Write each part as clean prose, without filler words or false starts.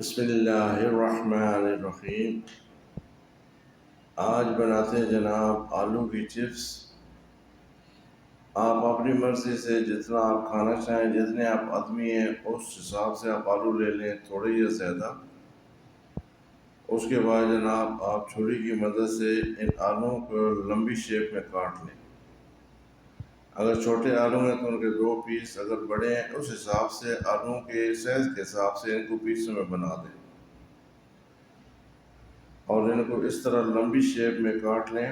بسم اللہ الرحمن الرحیم۔ آج بناتے ہیں جناب آلو کی چپس۔ آپ اپنی مرضی سے جتنا آپ کھانا چاہیں، جتنے آپ آدمی ہیں اس حساب سے آپ آلو لے لیں، تھوڑے یا زیادہ۔ اس کے بعد جناب آپ چھری کی مدد سے ان آلووں کو لمبی شیپ میں کاٹ لیں۔ اگر چھوٹے آلو ہیں تو ان کے 2 پیس، اگر بڑے ہیں اس حساب سے آلووں کے سائز کے حساب سے ان کو پیسوں میں بنا دیں اور ان کو اس طرح لمبی شیپ میں کاٹ لیں۔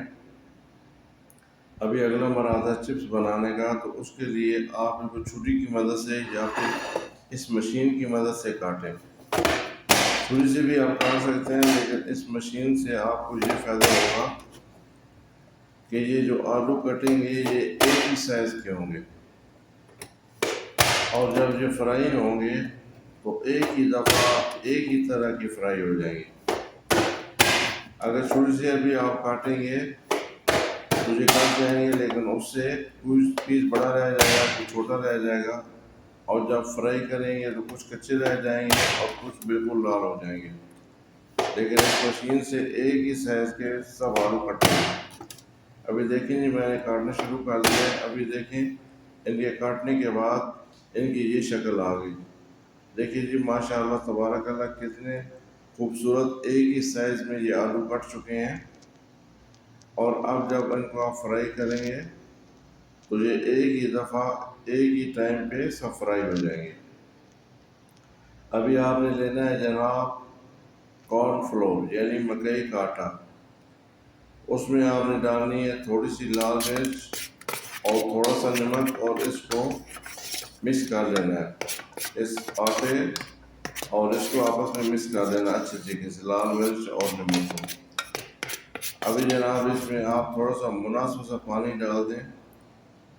ابھی اگلا مرحلہ چپس بنانے کا، تو اس کے لیے آپ ان کو چھری کی مدد سے یا پھر اس مشین کی مدد سے کاٹیں۔ چھری سے بھی آپ کاٹ سکتے ہیں، لیکن اس مشین سے آپ کو یہ فائدہ ہوگا کہ یہ جو آلو کٹیں گے یہ ایک ہی سائز کے ہوں گے، اور جب یہ فرائی ہوں گے تو ایک ہی دفعہ ایک ہی طرح کی فرائی ہو جائیں گی۔ اگر چھری سے ابھی آپ کاٹیں گے تو یہ کٹ جائیں گے، لیکن اس سے کچھ پیس بڑا رہ جائے گا، کچھ چھوٹا رہ جائے گا، اور جب فرائی کریں گے تو کچھ کچے رہ جائیں گے اور کچھ بالکل لال ہو جائیں گے۔ لیکن اس مشین سے ایک ہی سائز کے سب آلو کٹیں گے۔ ابھی دیکھیں جی، میں نے کاٹنا شروع کر دیا ہے۔ ابھی دیکھیں ان کے کاٹنے کے بعد ان کی یہ شکل آ گئی۔ دیکھیں جی، ماشاءاللہ تبارک اللہ، کتنے خوبصورت ایک ہی سائز میں یہ آلو کٹ چکے ہیں۔ اور اب جب ان کو آپ فرائی کریں گے تو یہ ایک ہی دفعہ ایک ہی ٹائم پہ سب فرائی ہو جائیں گے۔ ابھی آپ نے لینا ہے جناب کارن فلور، یعنی مکئی کا آٹا۔ اس میں آپ نے ڈالنی ہے تھوڑی سی لال مرچ اور تھوڑا سا نمک، اور اس کو مکس کر لینا ہے، اس آٹے اور اس کو آپس میں مکس کر دینا اچھے طریقے سے، لال مرچ اور نمک کو۔ ابھی جناب اس میں آپ تھوڑا سا مناسب سا پانی ڈال دیں۔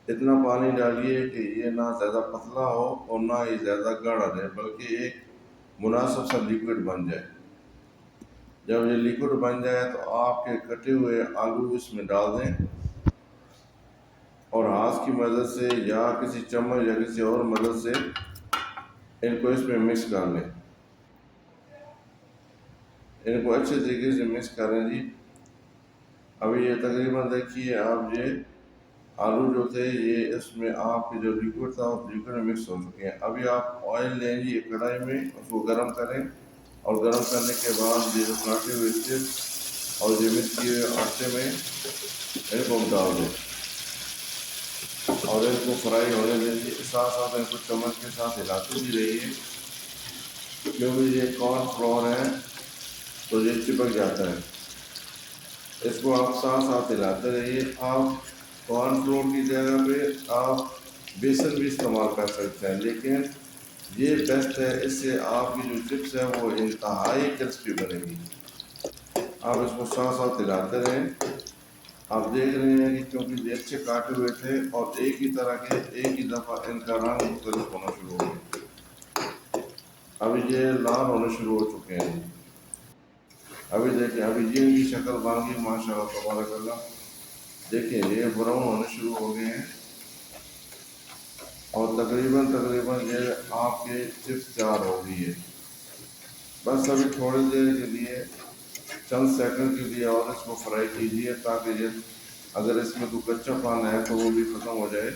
اتنا پانی ڈالیے کہ یہ نہ زیادہ پتلا ہو اور نہ ہی زیادہ گاڑھا رہے، بلکہ ایک مناسب سا لیکوڈ بن جائے۔ جب یہ لیکوڈ بن جائے تو آپ کے کٹے ہوئے آلو اس میں ڈال دیں اور ہاتھ کی مدد سے یا کسی چمچ یا کسی اور مدد سے ان کو اس میں مکس کر لیں۔ ان کو اچھے طریقے سے مکس کریں جی۔ ابھی یہ تقریباً دیکھیے آپ، یہ آلو جو تھے یہ اس میں آپ کے جو لیکوڈ تھا اس لیکوڈ میں مکس ہو چکے ہیں۔ ابھی آپ آئل لیں جی ایک کڑھائی میں، اس کو گرم کریں، اور گرم کرنے کے بعد یہ جو کاٹے ہوئے چپس اور یہ مکس کیے ہوئے آٹے میں ان کو ڈال دیں اور ان کو فرائی ہونے دیں جی۔ ساتھ ساتھ ان کو چمچ کے ساتھ ہلاتے بھی رہیے، کیونکہ یہ کارن فلور ہے تو یہ چپک جاتا ہے۔ اس کو آپ ساتھ ساتھ ہلاتے رہیے۔ آپ کارن فلور کی جگہ پہ آپ بیسن بھی استعمال کر سکتے ہیں، لیکن یہ بیسٹ ہے، اس سے آپ کی جو چپس ہے وہ انتہائی کرسپی بنے گی۔ آپ اس کو ساتھ ساتھ ہلاتے رہیں۔ آپ دیکھ رہے ہیں کہ کیونکہ یہ اچھے کاٹے ہوئے تھے اور ایک ہی طرح کے ایک ہی دفعہ ان کا رنگ مختلف ہونا شروع ہو گیا۔ ابھی یہ لال ہونے شروع ہو چکے ہیں۔ ابھی دیکھیں، ابھی یہ ان کی شکل بن گئی، ماشاءاللہ تبارک اللہ۔ دیکھیں یہ براؤن ہونے شروع ہو گئے ہیں، اور تقریباً یہ آپ کے چپس تیار ہو گئی ہے۔ بس ابھی تھوڑی دیر کے لیے، چند سیکنڈ کے لیے اور اس کو فرائی کیجیے، تاکہ یہ اگر اس میں کوئی کچا پن ہے تو وہ بھی ختم ہو جائے۔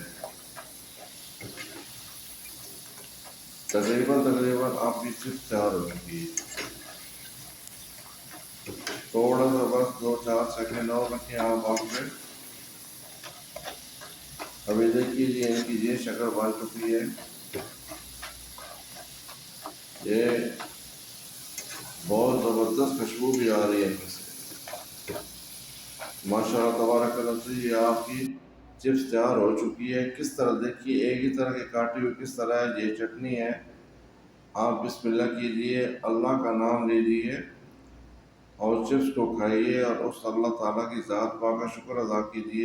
تقریباً آپ کی چپس تیار ہو چکی ہے۔ تھوڑا سا بس 2-4 سیکنڈ اور رکھیں آپ آگ پہ۔ ابھی دیکھیے جی، ان کی یہ شکل بن چکی ہے۔ یہ بہت زبردست خوشبو بھی آ رہی ہے ان میں سے، ماشاءاللہ تبارک اللہ سے۔ یہ آپ کی چپس تیار ہو چکی ہے۔ کس طرح دیکھیے، ایک ہی طرح کے کاٹے ہوئے کس طرح ہے۔ یہ چٹنی ہے، آپ بسم اللہ کیجئے، اللہ کا نام لیجئے اور چپس کو کھائیے، اور اس اللہ تعالیٰ کی ذات پاک کا شکر ادا کیجئے۔